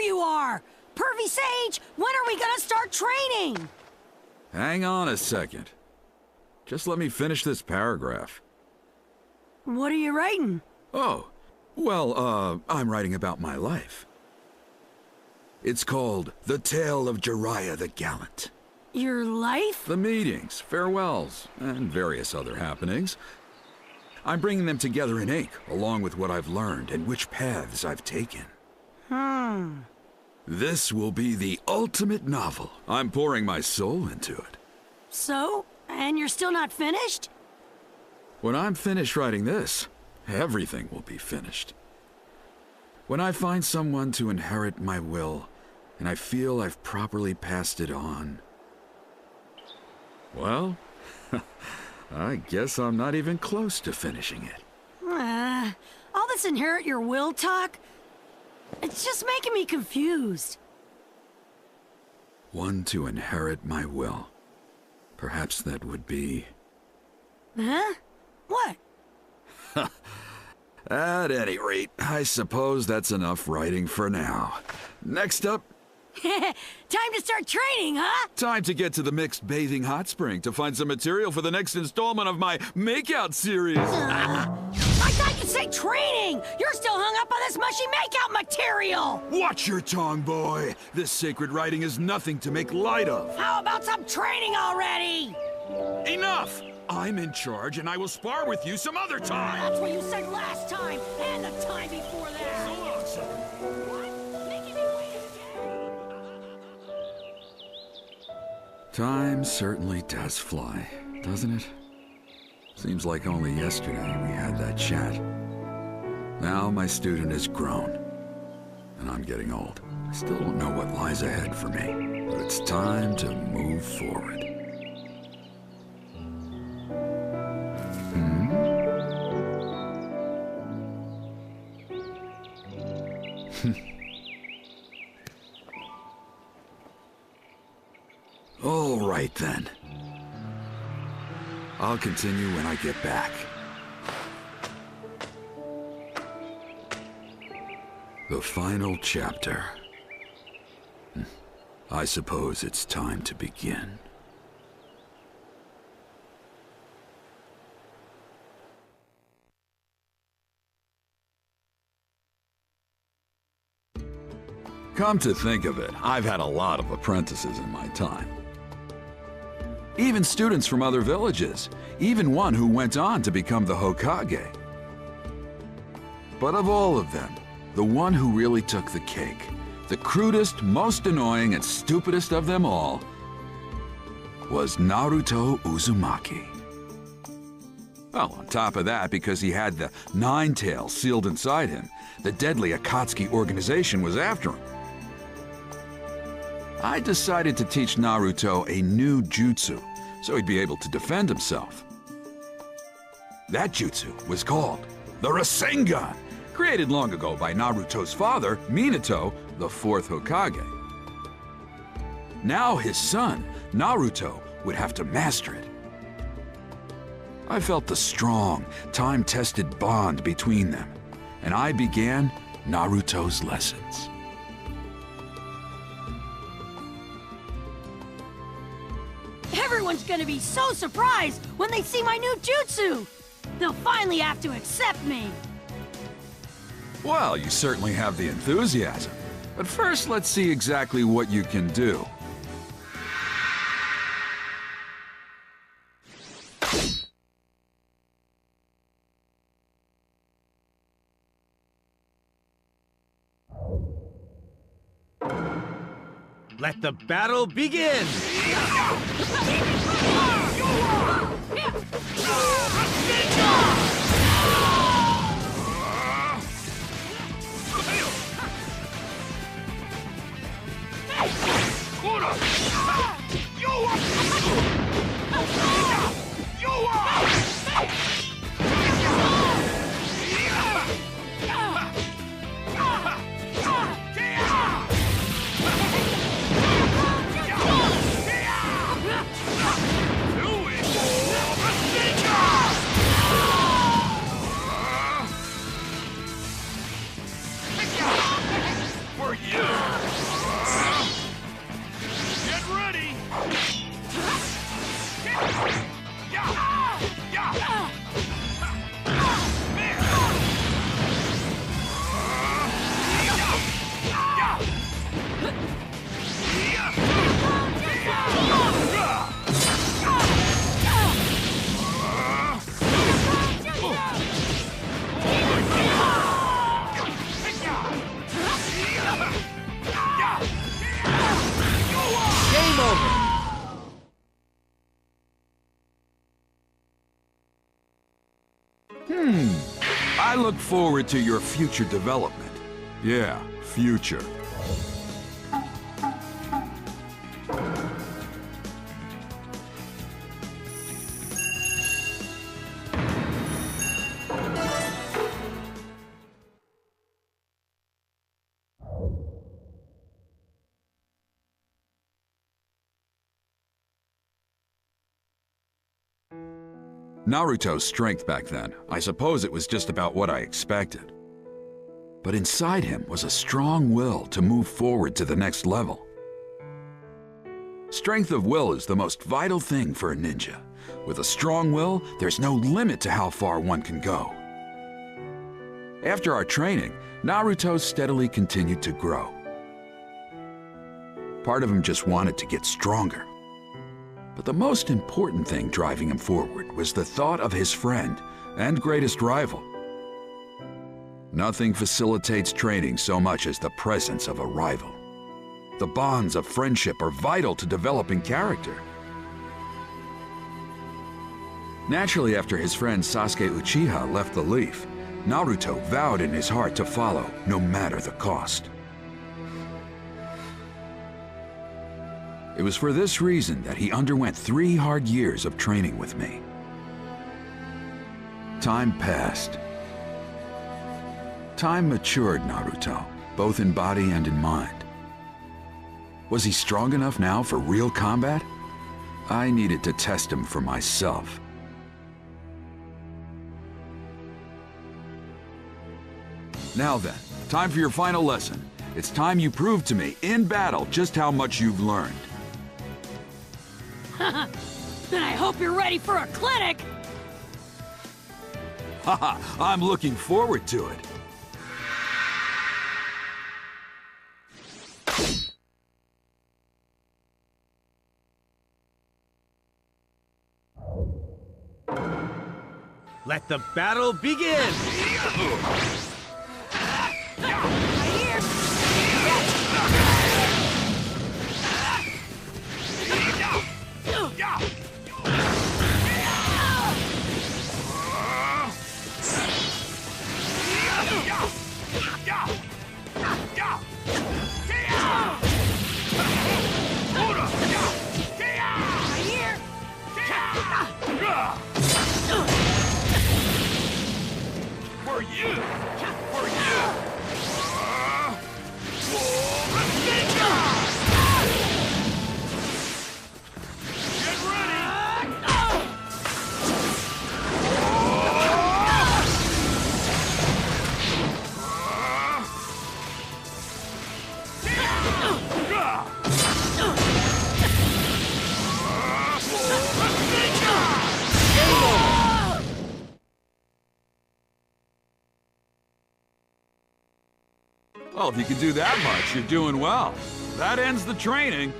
you are! Pervy Sage, when are we gonna start training? Hang on a second. Just let me finish this paragraph. What are you writing? Oh, well, I'm writing about my life. It's called The Tale of Jiraiya the Gallant. Your life? The meetings, farewells, and various other happenings. I'm bringing them together in ink, along with what I've learned and which paths I've taken. This will be the ultimate novel. I'm pouring my soul into it. So? And you're still not finished? When I'm finished writing this, everything will be finished. When I find someone to inherit my will, and I feel I've properly passed it on, well, I guess I'm not even close to finishing it. All this inherit your will talk, it's just making me confused. One to inherit my will. Perhaps that would be... Huh? What? At any rate, I suppose that's enough writing for now. Next up... Time to start training, huh? Time to get to the mixed bathing hot spring to find some material for the next installment of my makeout series. I thought you'd say training! You're still hung up on this mushy makeout material! Watch your tongue, boy! This sacred writing is nothing to make light of. How about some training already? Enough! I'm in charge and I will spar with you some other time! That's what you said last time, and the time before that! So long, sir. What? Making me wait again? Time certainly does fly, doesn't it? Seems like only yesterday we had that chat. Now my student is grown, and I'm getting old. I still don't know what lies ahead for me, but it's time to move forward. All right then. I'll continue when I get back. The final chapter. I suppose it's time to begin. Come to think of it, I've had a lot of apprentices in my time. Even students from other villages, even one who went on to become the Hokage. But of all of them, the one who really took the cake, the crudest, most annoying, and stupidest of them all, was Naruto Uzumaki. Well, on top of that, because he had the Nine Tails sealed inside him, the deadly Akatsuki organization was after him. I decided to teach Naruto a new jutsu, so he'd be able to defend himself. That jutsu was called the Rasengan, created long ago by Naruto's father, Minato, the fourth Hokage. Now his son, Naruto, would have to master it. I felt the strong, time-tested bond between them, and I began Naruto's lessons. Everyone's gonna be so surprised when they see my new jutsu! They'll finally have to accept me! Well, you certainly have the enthusiasm. But first, let's see exactly what you can do. Let the battle begin! I look forward to your future development. Yeah, future. Naruto's strength back then, I suppose it was just about what I expected. But inside him was a strong will to move forward to the next level. Strength of will is the most vital thing for a ninja. With a strong will, there's no limit to how far one can go. After our training, Naruto steadily continued to grow. Part of him just wanted to get stronger. But the most important thing driving him forward was the thought of his friend and greatest rival. Nothing facilitates training so much as the presence of a rival. The bonds of friendship are vital to developing character. Naturally, after his friend Sasuke Uchiha left the Leaf, Naruto vowed in his heart to follow, no matter the cost. It was for this reason that he underwent 3 hard years of training with me. Time passed. Time matured Naruto, both in body and in mind. Was he strong enough now for real combat? I needed to test him for myself. Now then, time for your final lesson. It's time you prove to me, in battle, just how much you've learned. Then I hope you're ready for a clinic! Haha, I'm looking forward to it. Let the battle begin! For you! For you! Get ready! Well, if you can do that much, you're doing well. That ends the training.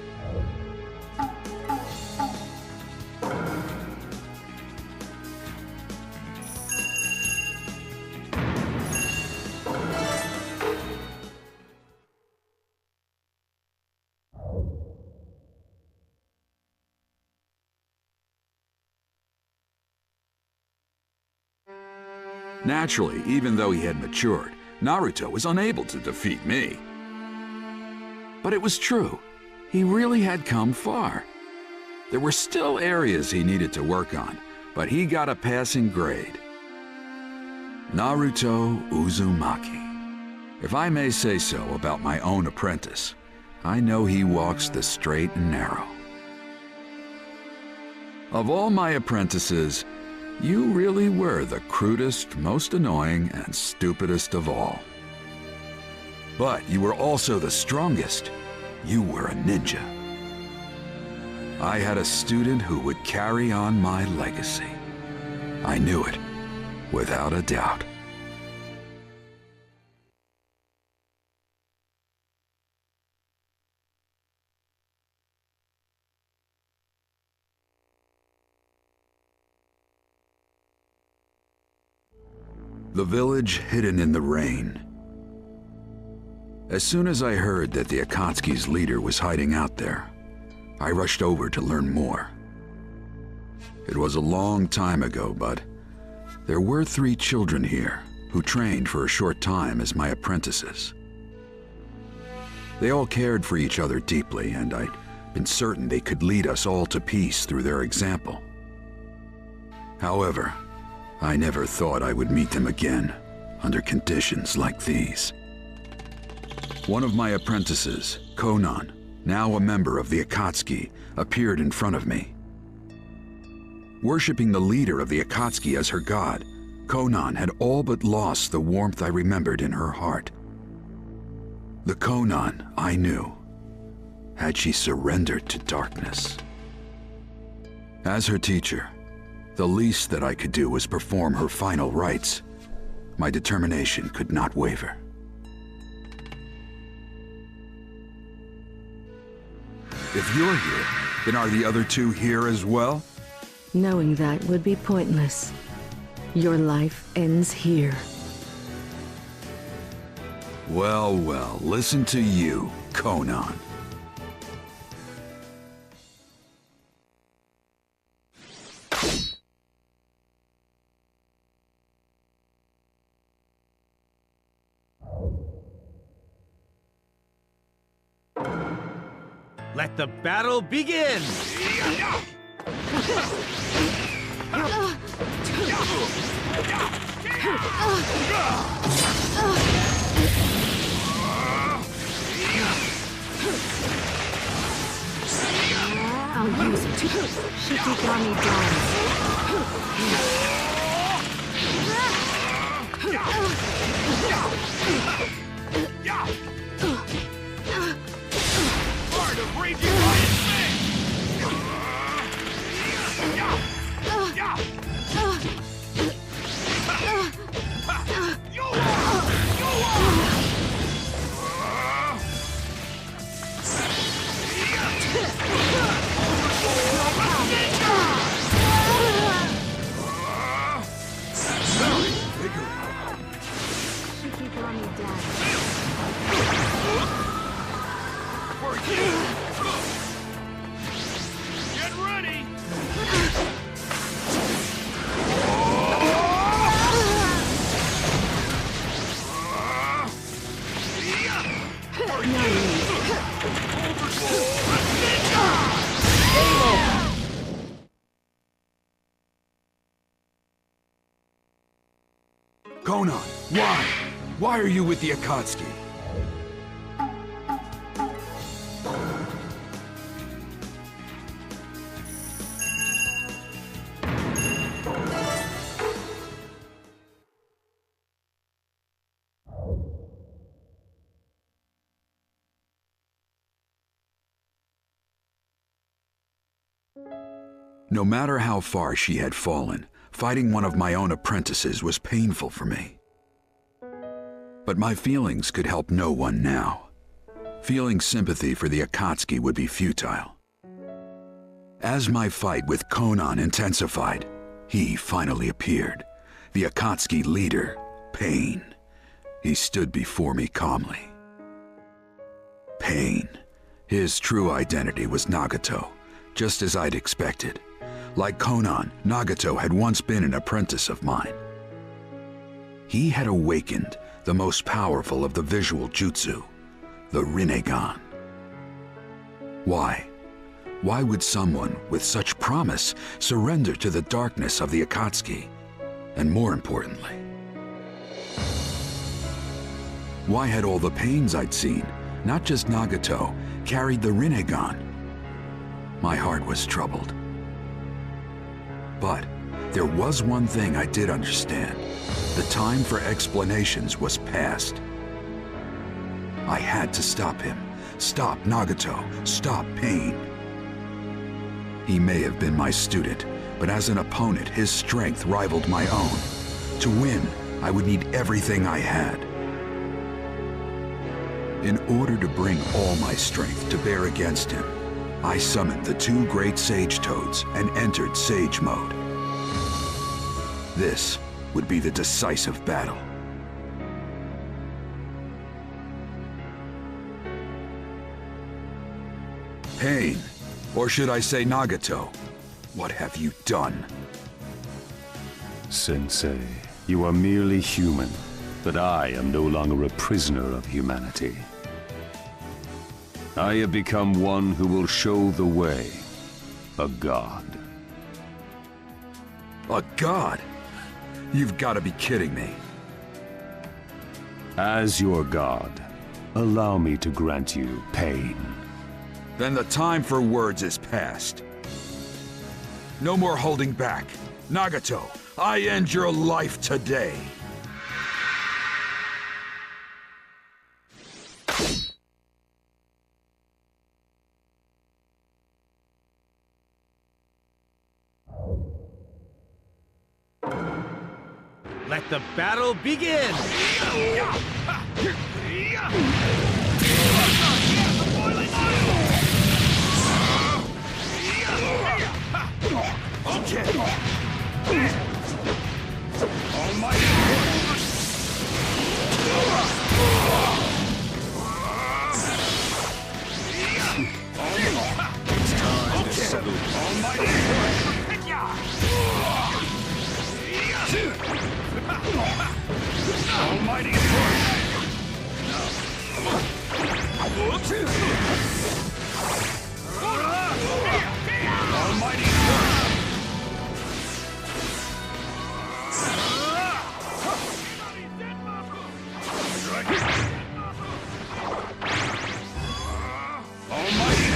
Naturally, even though he had matured, Naruto was unable to defeat me. But it was true. He really had come far. There were still areas he needed to work on, but he got a passing grade. Naruto Uzumaki. If I may say so about my own apprentice, I know he walks the straight and narrow. Of all my apprentices, you really were the crudest, most annoying, and stupidest of all. But you were also the strongest. You were a ninja. I had a student who would carry on my legacy. I knew it, without a doubt. The village hidden in the rain. As soon as I heard that the Akatsuki's leader was hiding out there, I rushed over to learn more. It was a long time ago, but There were 3 children here who trained for a short time as my apprentices. They all cared for each other deeply, and I'd been certain they could lead us all to peace through their example. However, I never thought I would meet them again under conditions like these. One of my apprentices, Konan, now a member of the Akatsuki, appeared in front of me. Worshipping the leader of the Akatsuki as her god, Konan had all but lost the warmth I remembered in her heart. The Konan I knew, had she surrendered to darkness? As her teacher, the least that I could do was perform her final rites. My determination could not waver. If you're here, then are the other 2 here as well? Knowing that would be pointless. Your life ends here. Well, well, listen to you, Konan. Let the battle begin! I'll use it. Shikigami dies. Part of Raging Lion's thing! Shikigami dies. For you! Get ready! Konan, why? Why are you with the Akatsuki? No matter how far she had fallen, fighting one of my own apprentices was painful for me. But my feelings could help no one now. Feeling sympathy for the Akatsuki would be futile. As my fight with Konan intensified, he finally appeared. The Akatsuki leader, Pain. He stood before me calmly. Pain. His true identity was Nagato, just as I'd expected. Like Konan, Nagato had once been an apprentice of mine. He had awakened the most powerful of the visual jutsu, the Rinnegan. Why? Why would someone with such promise surrender to the darkness of the Akatsuki? And more importantly, why had all the pains I'd seen, not just Nagato, carried the Rinnegan? My heart was troubled. But there was one thing I did understand. The time for explanations was past. I had to stop him. Stop Nagato. Stop Pain. He may have been my student, but as an opponent, his strength rivaled my own. To win, I would need everything I had. In order to bring all my strength to bear against him, I summoned the 2 great Sage Toads and entered Sage Mode. This would be the decisive battle. Pain, or should I say Nagato, what have you done? Sensei, you are merely human, but I am no longer a prisoner of humanity. I have become one who will show the way. A god. A god? You've got to be kidding me. As your god, allow me to grant you pain. Then the time for words is past. No more holding back. Nagato, I end your life today. Let the battle begin! Almighty It's time to settle. Almighty Almighty Almighty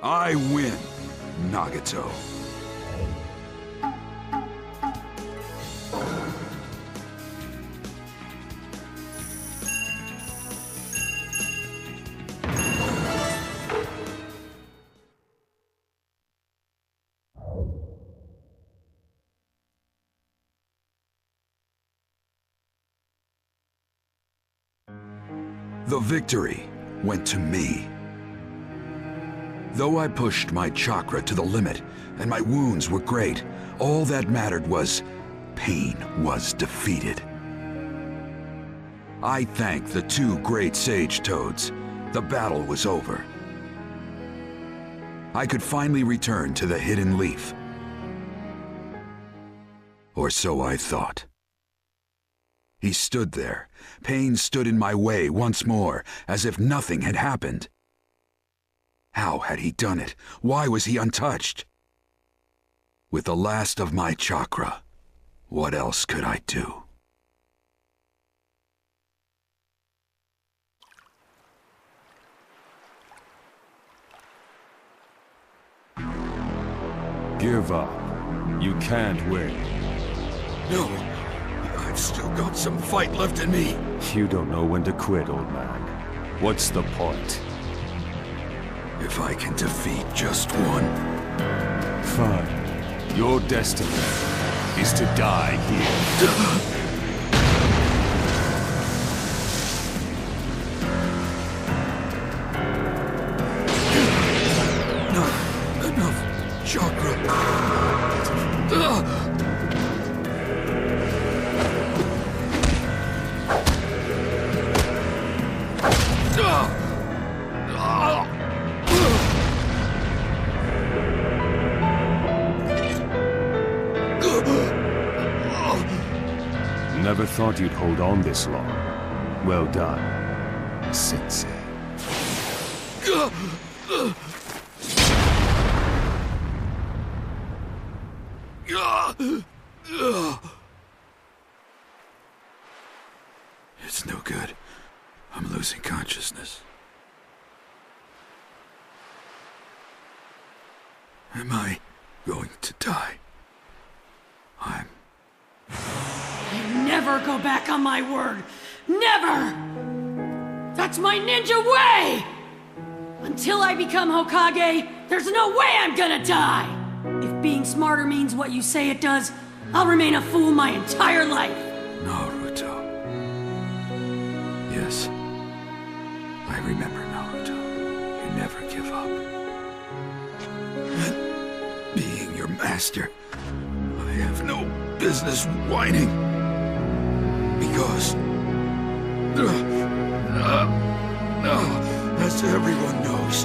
I win, Nagato. The victory went to me. Though I pushed my chakra to the limit, and my wounds were great, all that mattered was pain was defeated. I thank the two great Sage Toads. The battle was over. I could finally return to the Hidden Leaf. Or so I thought. He stood there. Pain stood in my way once more, as if nothing had happened. How had he done it? Why was he untouched? With the last of my chakra, what else could I do? Give up. You can't win. No, I've still got some fight left in me. You don't know when to quit, old man. What's the point? If I can defeat just one. Fine. Your destiny is to die here. Not enough chakra. Never thought you'd hold on this long. Well done, Sensei. It's no good. I'm losing consciousness. Am I going to die? I never go back on my word! Never! That's my ninja way! Until I become Hokage, there's no way I'm gonna die! If being smarter means what you say it does, I'll remain a fool my entire life. Naruto. Yes. I remember, Naruto. You never give up. And being your master, I have no business whining. Because... as everyone knows,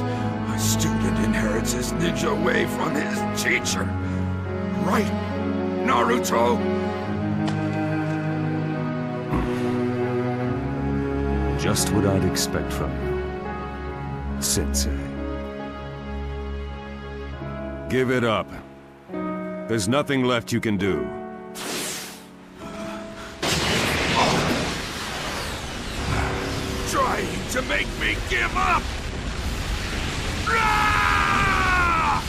a student inherits his ninja way from his teacher. Right, Naruto? Just what I'd expect from you, Sensei. Give it up. There's nothing left you can do. Trying to make me give up! Ah!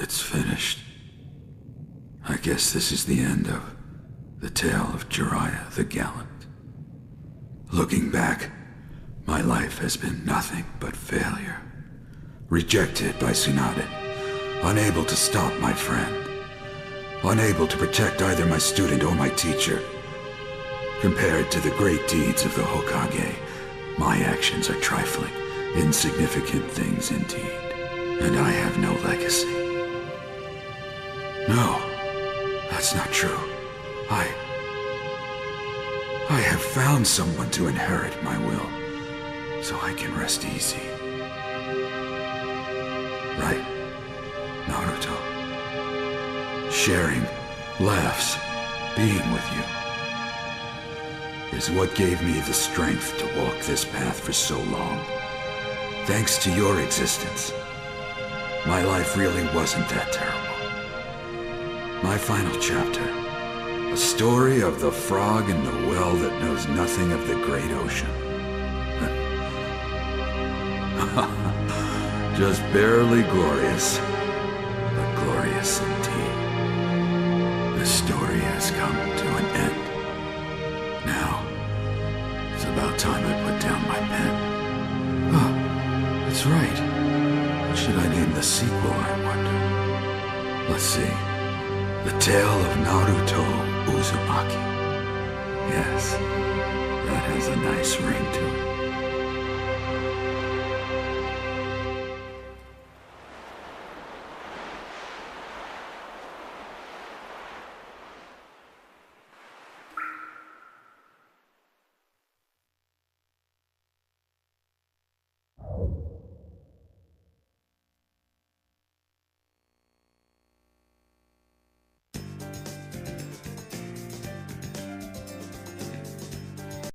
It's finished. I guess this is the end of the tale of Jiraiya the Gallant. Looking back, my life has been nothing but failure. Rejected by Tsunade, unable to stop my friend, unable to protect either my student or my teacher. Compared to the great deeds of the Hokage, my actions are trifling, insignificant things indeed. And I have no legacy. No, that's not true. I have found someone to inherit my will, so I can rest easy. Right, Naruto. Sharing, laughs, being with you is what gave me the strength to walk this path for so long. Thanks to your existence, my life really wasn't that terrible. My final chapter, a story of the frog in the well that knows nothing of the great ocean. Just barely glorious, but glorious indeed. The story has come to an end. Now, it's about time I put down my pen. Oh, that's right. What should I name the sequel, I wonder? Let's see. The Tale of Naruto Uzumaki. Yes, that has a nice ring to it.